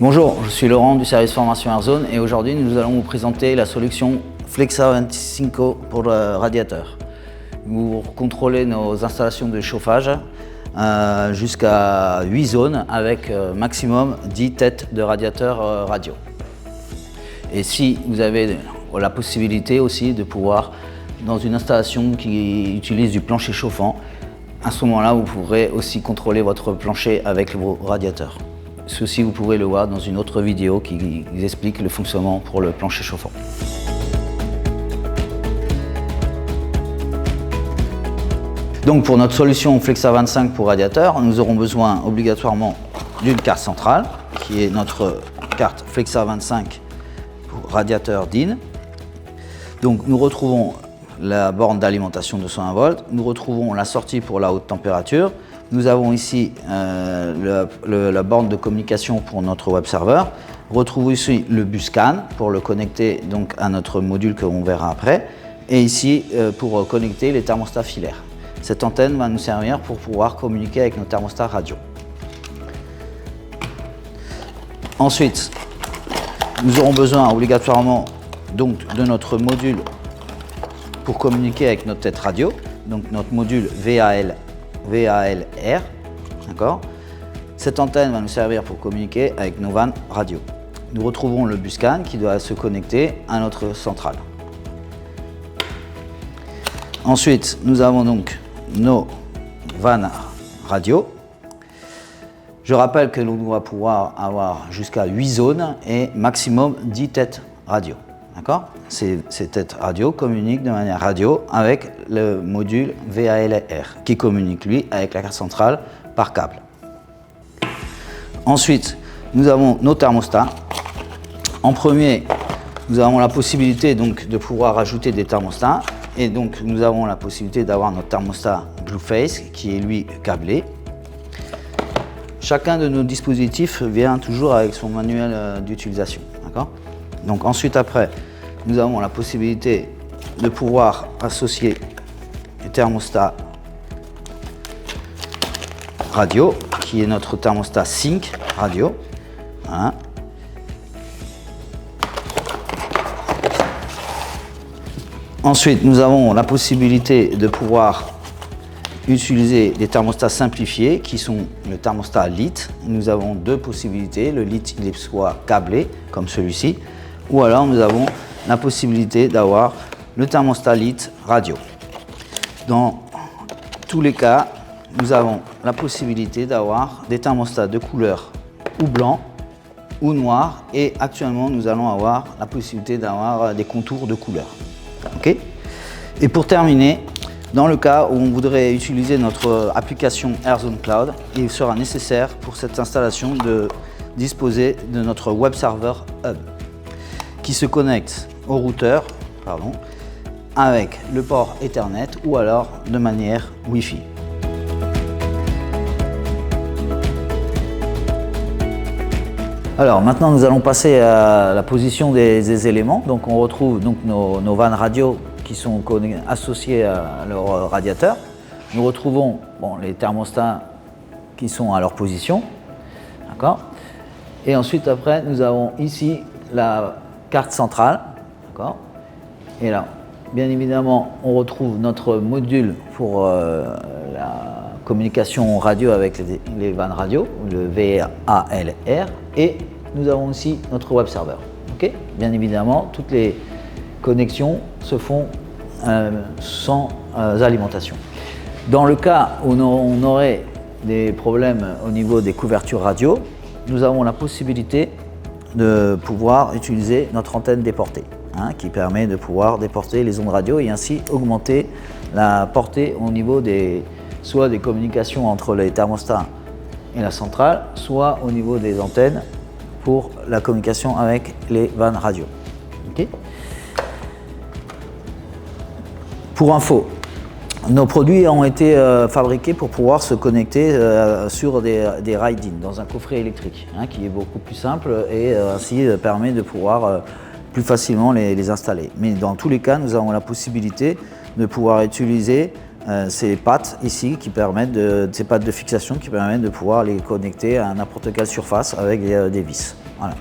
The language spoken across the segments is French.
Bonjour, je suis Laurent du service formation AirZone et aujourd'hui nous allons vous présenter la solution Flexa 25 pour radiateur. Vous contrôlez nos installations de chauffage jusqu'à 8 zones avec maximum 10 têtes de radiateurs radio. Et si vous avez la possibilité aussi de pouvoir, dans une installation qui utilise du plancher chauffant, à ce moment-là vous pourrez aussi contrôler votre plancher avec vos radiateurs. Ceci, vous pouvez le voir dans une autre vidéo qui explique le fonctionnement pour le plancher chauffant. Donc pour notre solution Flexa 25 pour radiateur, nous aurons besoin obligatoirement d'une carte centrale, qui est notre carte Flexa 25 pour radiateur DIN. Donc nous retrouvons la borne d'alimentation de 220 volts, nous retrouvons la sortie pour la haute température. Nous avons ici la borne de communication pour notre web serveur. Retrouvons ici le bus CAN pour le connecter donc à notre module que l'on verra après. Et ici pour connecter les thermostats filaires. Cette antenne va nous servir pour pouvoir communiquer avec nos thermostats radio. Ensuite, nous aurons besoin obligatoirement donc de notre module pour communiquer avec notre tête radio. Donc notre module VALR. D'accord. Cette antenne va nous servir pour communiquer avec nos vannes radio. Nous retrouvons le bus CAN qui doit se connecter à notre centrale. Ensuite, nous avons donc nos vannes radio. Je rappelle que l'on doit pouvoir avoir jusqu'à 8 zones et maximum 10 têtes radio. D'accord. Ces têtes radio communiquent de manière radio avec le module VALR qui communique lui avec la carte centrale par câble. Ensuite, nous avons nos thermostats. En premier, nous avons la possibilité donc de pouvoir ajouter des thermostats et donc nous avons la possibilité d'avoir notre thermostat Blueface qui est lui câblé. Chacun de nos dispositifs vient toujours avec son manuel d'utilisation. D'accord. Donc ensuite après, nous avons la possibilité de pouvoir associer le thermostat radio, qui est notre thermostat Sync radio. Voilà. Ensuite, nous avons la possibilité de pouvoir utiliser des thermostats simplifiés qui sont le thermostat LIT. Nous avons deux possibilités. Le LIT, il est soit câblé comme celui-ci, ou alors nous avons la possibilité d'avoir le thermostat LIT radio. Dans tous les cas, nous avons la possibilité d'avoir des thermostats de couleur ou blanc ou noir et actuellement nous allons avoir la possibilité d'avoir des contours de couleur. Okay. Et pour terminer, dans le cas où on voudrait utiliser notre application AirZone Cloud, il sera nécessaire pour cette installation de disposer de notre web server Hub qui se connecte au routeur avec le port Ethernet ou alors de manière Wi-Fi. Alors maintenant nous allons passer à la position des éléments. Donc on retrouve donc nos vannes radio qui sont associées à leur radiateur. Nous retrouvons les thermostats qui sont à leur position. D'accord. Et ensuite après nous avons ici la carte centrale. D'accord. Et là, bien évidemment, on retrouve notre module pour la communication radio avec les vannes radio, le VALR, et nous avons aussi notre web server. Okay. Bien évidemment, toutes les connexions se font sans alimentation. Dans le cas où on aurait des problèmes au niveau des couvertures radio, nous avons la possibilité de pouvoir utiliser notre antenne déportée, qui permet de pouvoir déporter les ondes radio et ainsi augmenter la portée au niveau soit des communications entre les thermostats et la centrale, soit au niveau des antennes pour la communication avec les vannes radio. Okay. Pour info, nos produits ont été fabriqués pour pouvoir se connecter sur des rails DIN dans un coffret électrique qui est beaucoup plus simple et ainsi permet de pouvoir plus facilement les installer. Mais dans tous les cas, nous avons la possibilité de pouvoir utiliser ces pattes ici qui permettent ces pattes de fixation qui permettent de pouvoir les connecter à n'importe quelle surface avec des vis. Voilà.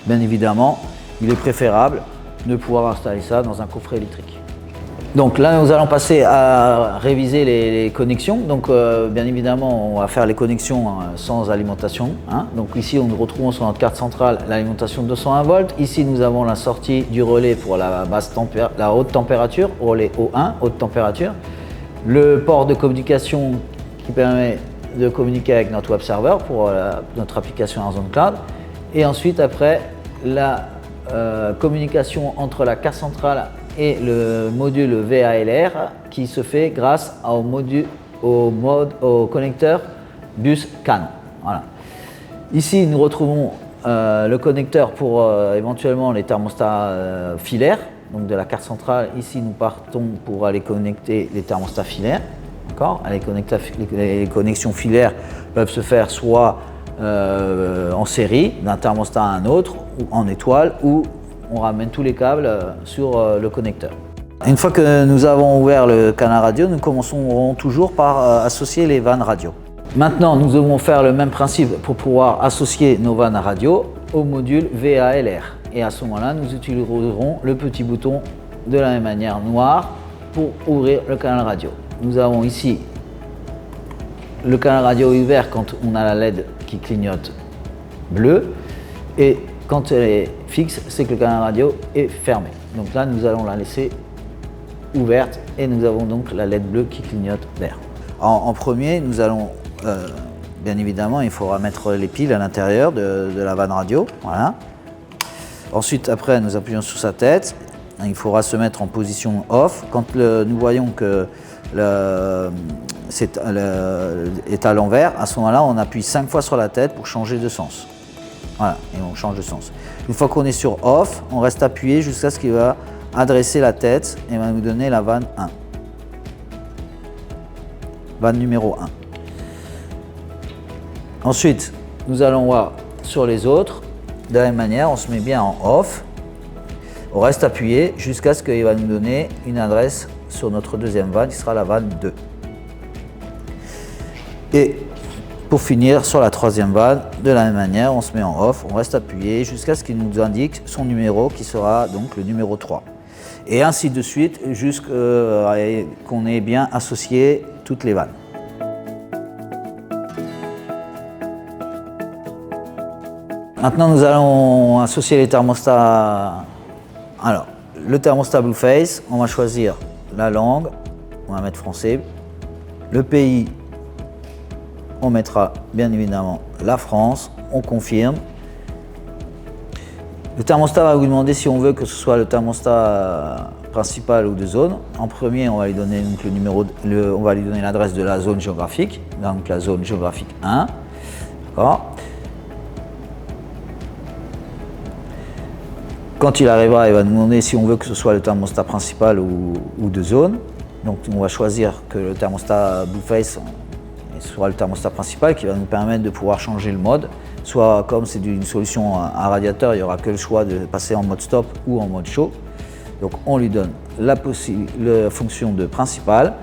Bien évidemment, il est préférable de pouvoir installer ça dans un coffret électrique. Donc là, nous allons passer à réviser les connexions. Donc bien évidemment, on va faire les connexions sans alimentation. Donc ici, nous retrouvons sur notre carte centrale l'alimentation de 220 volts. Ici, nous avons la sortie du relais pour la haute température, relais O1, haute température. Le port de communication qui permet de communiquer avec notre web server pour notre application Amazon Cloud. Et ensuite, après, la communication entre la carte centrale et le module VALR qui se fait grâce au connecteur bus CAN. Voilà. Ici, nous retrouvons le connecteur pour éventuellement les thermostats filaires, donc de la carte centrale. Ici, nous partons pour aller connecter les thermostats filaires. Les connexions filaires peuvent se faire soit en série, d'un thermostat à un autre, ou en étoile, ou on ramène tous les câbles sur le connecteur. Une fois que nous avons ouvert le canal radio, nous commencerons toujours par associer les vannes radio. Maintenant, nous devons faire le même principe pour pouvoir associer nos vannes radio au module VALR. Et à ce moment-là, nous utiliserons le petit bouton de la même manière noir pour ouvrir le canal radio. Nous avons ici le canal radio ouvert quand on a la LED qui clignote bleu, et quand elle est fixe, c'est que le canal radio est fermé. Donc là, nous allons la laisser ouverte et nous avons donc la LED bleue qui clignote vert. En premier, nous allons, bien évidemment, il faudra mettre les piles à l'intérieur de la vanne radio. Voilà. Ensuite, après, nous appuyons sur sa tête. Il faudra se mettre en position off. Quand nous voyons que est à l'envers, à ce moment-là, on appuie 5 fois sur la tête pour changer de sens. Voilà, et on change de sens. Une fois qu'on est sur off, on reste appuyé jusqu'à ce qu'il va adresser la tête et va nous donner la vanne 1. Vanne numéro 1. Ensuite, nous allons voir sur les autres. De la même manière, on se met bien en off. On reste appuyé jusqu'à ce qu'il va nous donner une adresse sur notre deuxième vanne, qui sera la vanne 2. Et pour finir, sur la troisième vanne, de la même manière, on se met en off, on reste appuyé jusqu'à ce qu'il nous indique son numéro, qui sera donc le numéro 3. Et ainsi de suite, jusqu'à qu'on ait bien associé toutes les vannes. Maintenant, nous allons associer les thermostats. Alors, le thermostat Blueface, on va choisir la langue, on va mettre français. Le pays, on mettra bien évidemment la France, on confirme. Le thermostat va vous demander si on veut que ce soit le thermostat principal ou de zone. En premier, on va lui donner donc on va lui donner l'adresse de la zone géographique, donc la zone géographique 1. D'accord. Quand il arrivera, il va nous demander si on veut que ce soit le thermostat principal ou de zone. Donc on va choisir que le thermostat Blueface soit le thermostat principal, qui va nous permettre de pouvoir changer le mode. Soit comme c'est une solution à radiateur, il n'y aura que le choix de passer en mode stop ou en mode chaud. Donc on lui donne la fonction de principal.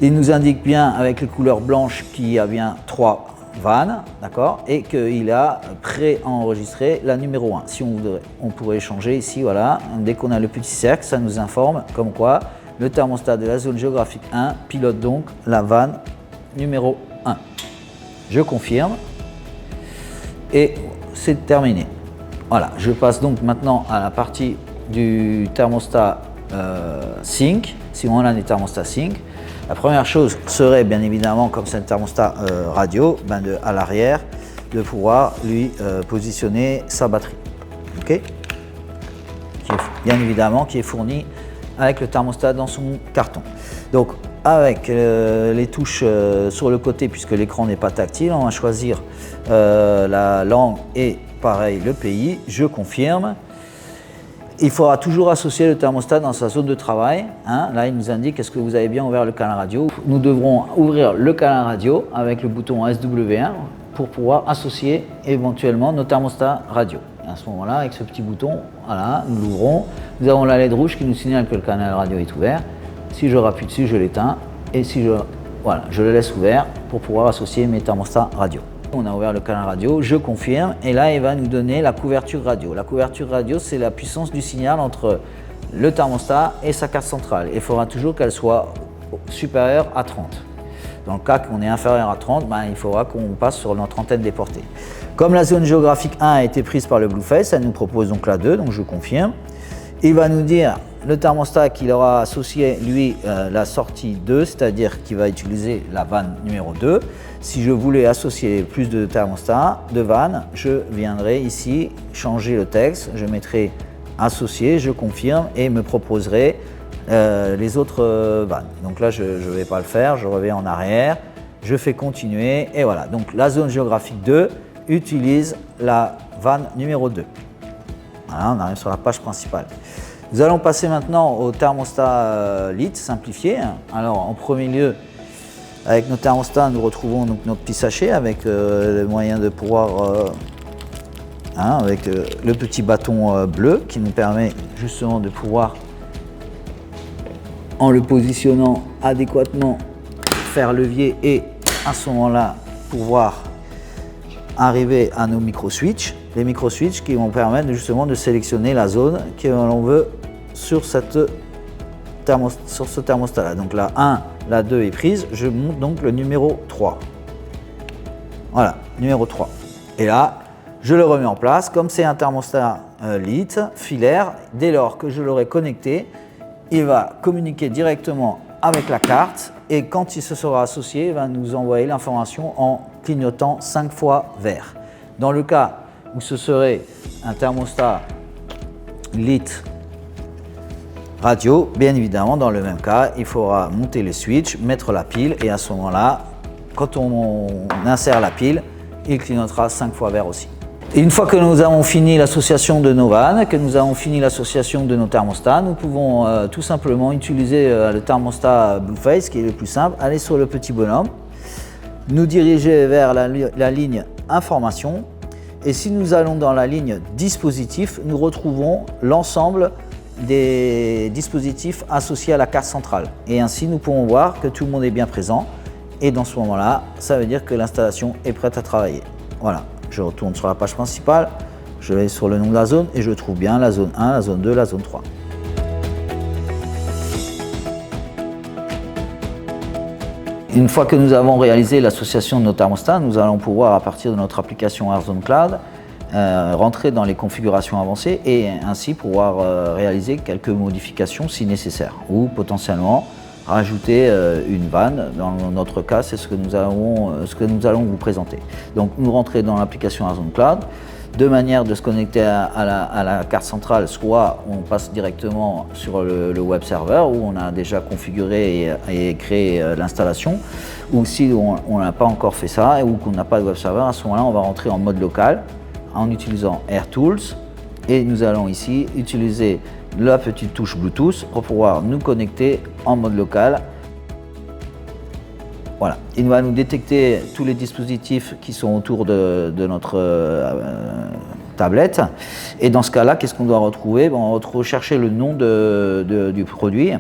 Il nous indique bien avec les couleurs blanches qu'il y a bien 3 vannes, d'accord, et qu'il a pré-enregistré la numéro 1. Si on voudrait, on pourrait changer ici, voilà. Dès qu'on a le petit cercle, ça nous informe comme quoi le thermostat de la zone géographique 1 pilote donc la vanne numéro 1. Je confirme et c'est terminé. Voilà, je passe donc maintenant à la partie du thermostat Sync. Si on a des thermostats Sync, la première chose serait bien évidemment, comme c'est un thermostat radio, à l'arrière, de pouvoir lui positionner sa batterie. Okay, bien évidemment, qui est fourni avec le thermostat dans son carton. Donc avec les touches sur le côté, puisque l'écran n'est pas tactile, on va choisir la langue et pareil le pays. Je confirme. Il faudra toujours associer le thermostat dans sa zone de travail. Là, il nous indique est-ce que vous avez bien ouvert le canal radio. Nous devrons ouvrir le canal radio avec le bouton SW1 pour pouvoir associer éventuellement nos thermostats radio. Et à ce moment-là, avec ce petit bouton, voilà, nous l'ouvrons. Nous avons la LED rouge qui nous signale que le canal radio est ouvert. Si je rappuie dessus, je l'éteins. Et si je le laisse ouvert pour pouvoir associer mes thermostats radio. On a ouvert le canal radio, je confirme, et là il va nous donner la couverture radio. La couverture radio, c'est la puissance du signal entre le thermostat et sa carte centrale. Il faudra toujours qu'elle soit supérieure à 30. Dans le cas qu'on est inférieur à 30, il faudra qu'on passe sur notre antenne déportée. Comme la zone géographique 1 a été prise par le Blueface, elle nous propose donc la 2, donc je confirme. Il va nous dire le thermostat qu'il aura associé, lui, la sortie 2, c'est-à-dire qu'il va utiliser la vanne numéro 2. Si je voulais associer plus de thermostats, de vannes, je viendrai ici changer le texte, je mettrai associé, je confirme et me proposerai les autres vannes. Donc là, je ne vais pas le faire, je reviens en arrière, je fais continuer et voilà. Donc la zone géographique 2 utilise la vanne numéro 2. Voilà, on arrive sur la page principale. Nous allons passer maintenant au thermostat LIT simplifié. Alors en premier lieu, avec nos thermostats, nous retrouvons donc notre petit sachet avec le moyen de pouvoir, avec le petit bâton bleu qui nous permet justement de pouvoir, en le positionnant adéquatement, faire levier et à ce moment-là pouvoir arriver à nos micro-switches. Les micro-switches qui vont permettre justement de sélectionner la zone que l'on veut sur ce thermostat-là. Donc la 1, la 2 est prise, je monte donc le numéro 3. Voilà, numéro 3. Et là, je le remets en place. Comme c'est un thermostat LIT, filaire, dès lors que je l'aurai connecté, il va communiquer directement avec la carte et quand il se sera associé, il va nous envoyer l'information en clignotant 5 fois vert. Dans le cas où ce serait un thermostat LIT radio, bien évidemment, dans le même cas, il faudra monter les switches, mettre la pile et à ce moment-là, quand on insère la pile, il clignotera 5 fois vert aussi. Et une fois que nous avons fini l'association de nos vannes, que nous avons fini l'association de nos thermostats, nous pouvons tout simplement utiliser le thermostat Blueface, qui est le plus simple, aller sur le petit bonhomme, nous diriger vers la ligne information, et si nous allons dans la ligne dispositif, nous retrouvons l'ensemble des dispositifs associés à la carte centrale. Et ainsi, nous pouvons voir que tout le monde est bien présent, et dans ce moment-là, ça veut dire que l'installation est prête à travailler. Voilà. Je retourne sur la page principale, je vais sur le nom de la zone et je trouve bien la zone 1, la zone 2, la zone 3. Une fois que nous avons réalisé l'association de nos thermostats, nous allons pouvoir, à partir de notre application AirZone Cloud, rentrer dans les configurations avancées et ainsi pouvoir réaliser quelques modifications si nécessaire ou potentiellement rajouter une vanne. Dans notre cas, c'est ce que nous allons vous présenter. Donc nous rentrons dans l'application AirZone Cloud de manière de se connecter à la carte centrale, soit on passe directement sur le web server où on a déjà configuré et créé l'installation, ou si on n'a pas encore fait ça ou qu'on n'a pas de web server, à ce moment-là on va rentrer en mode local en utilisant AirTools et nous allons ici utiliser la petite touche Bluetooth pour pouvoir nous connecter en mode local. Voilà, il va nous détecter tous les dispositifs qui sont autour de notre tablette. Et dans ce cas-là, qu'est-ce qu'on doit retrouver? On va rechercher le nom du produit.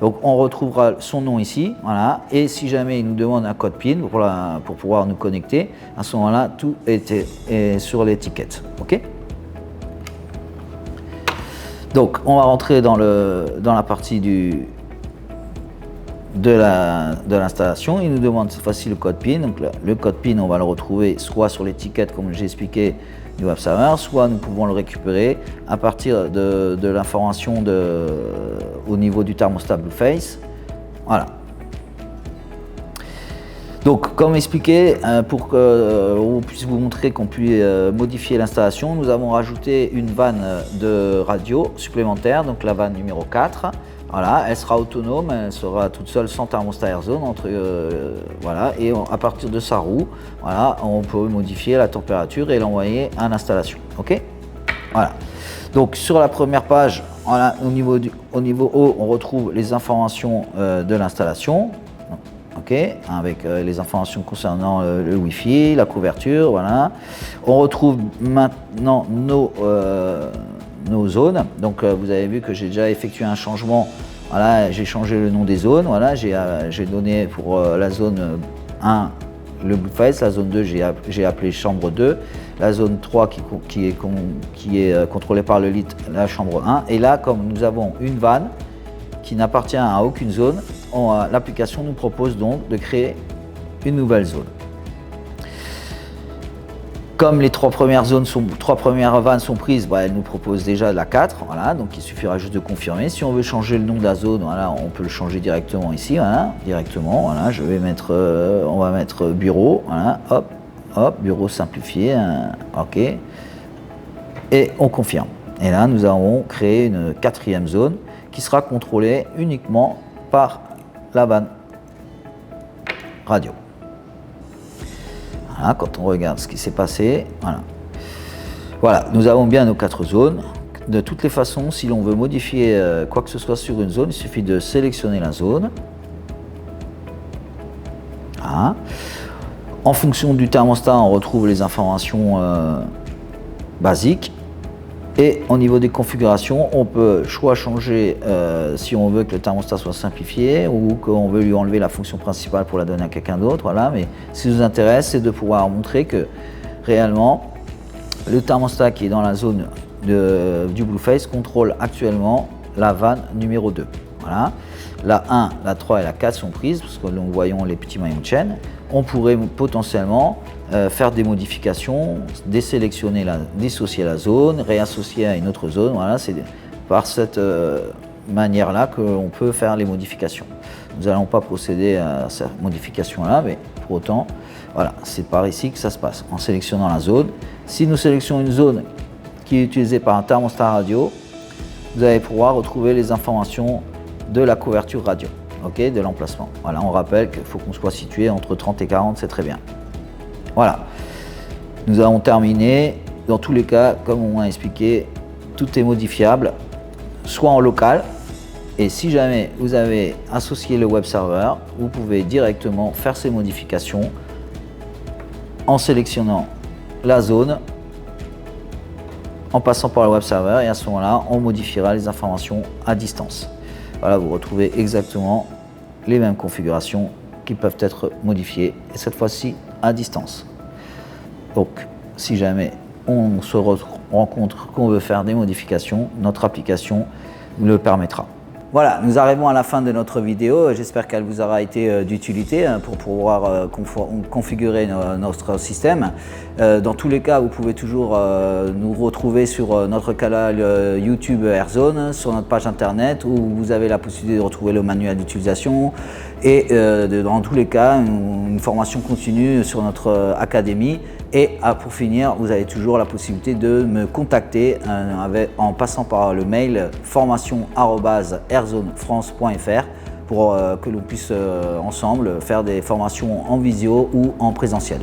Donc on retrouvera son nom ici, voilà. Et si jamais il nous demande un code PIN pour pouvoir nous connecter, à ce moment-là, tout est sur l'étiquette. OK? Donc on va rentrer dans la partie de l'installation. Il nous demande cette fois-ci le code PIN. Donc le code PIN, on va le retrouver soit sur l'étiquette comme j'ai expliqué du web server, soit nous pouvons le récupérer à partir de l'information au niveau du thermostat Blueface. Voilà. Donc, comme expliqué, pour qu'on puisse vous montrer qu'on puisse modifier l'installation, nous avons rajouté une vanne de radio supplémentaire, donc la vanne numéro 4. Voilà, elle sera autonome, elle sera toute seule sans thermostat AirZone. Voilà, et à partir de sa roue, voilà, on peut modifier la température et l'envoyer à l'installation. OK? Voilà. Donc, sur la première page, voilà, au niveau haut, on retrouve les informations de l'installation. OK, avec les informations concernant le Wi-Fi, la couverture, voilà. On retrouve maintenant nos zones. Donc vous avez vu que j'ai déjà effectué un changement. Voilà, j'ai changé le nom des zones. Voilà, j'ai donné pour la zone 1 le Blueface, la zone 2 j'ai appelé chambre 2, la zone 3 qui est contrôlée par le lit, la chambre 1. Et là, comme nous avons une vanne qui n'appartient à aucune zone, l'application nous propose donc de créer une nouvelle zone. Comme les trois premières vannes sont prises, elle nous propose déjà la 4, voilà, donc il suffira juste de confirmer. Si on veut changer le nom de la zone, voilà, on peut le changer directement ici, voilà, directement. Voilà, on va mettre bureau, voilà, hop, bureau simplifié, ok, et on confirme. Et là, nous avons créé une 4e zone qui sera contrôlée uniquement par la vanne radio. Voilà, quand on regarde ce qui s'est passé, voilà, nous avons bien nos 4 zones. De toutes les façons, si l'on veut modifier quoi que ce soit sur une zone, il suffit de sélectionner la zone. Voilà. En fonction du thermostat, on retrouve les informations basiques. Et au niveau des configurations, on peut soit changer si on veut que le thermostat soit simplifié ou qu'on veut lui enlever la fonction principale pour la donner à quelqu'un d'autre. Voilà. Mais ce qui nous intéresse, c'est de pouvoir montrer que réellement, le thermostat qui est dans la zone du Blueface contrôle actuellement la vanne numéro 2. Voilà. La 1, la 3 et la 4 sont prises parce que nous voyons les petits maillons de chaîne. On pourrait potentiellement faire des modifications, dissocier la zone, réassocier à une autre zone. Voilà, c'est par cette manière-là qu'on peut faire les modifications. Nous n'allons pas procéder à cette modification-là, mais pour autant, voilà, c'est par ici que ça se passe, en sélectionnant la zone. Si nous sélectionnons une zone qui est utilisée par un thermostat radio, vous allez pouvoir retrouver les informations de la couverture radio, okay, de l'emplacement. Voilà, on rappelle qu'il faut qu'on soit situé entre 30 et 40, c'est très bien. Voilà, nous avons terminé. Dans tous les cas, comme on a expliqué, tout est modifiable, soit en local, et si jamais vous avez associé le web server, vous pouvez directement faire ces modifications en sélectionnant la zone, en passant par le web server, et à ce moment-là, on modifiera les informations à distance. Voilà, vous retrouvez exactement les mêmes configurations qui peuvent être modifiées, et cette fois-ci à distance. Donc, si jamais on se rencontre qu'on veut faire des modifications, notre application le permettra. Voilà, nous arrivons à la fin de notre vidéo. J'espère qu'elle vous aura été d'utilité pour pouvoir configurer notre système. Dans tous les cas, vous pouvez toujours nous retrouver sur notre canal YouTube AirZone, sur notre page internet où vous avez la possibilité de retrouver le manuel d'utilisation et dans tous les cas, une formation continue sur notre académie. Et pour finir, vous avez toujours la possibilité de me contacter en passant par le mail formation@airzonefrance.fr pour que l'on puisse ensemble faire des formations en visio ou en présentiel.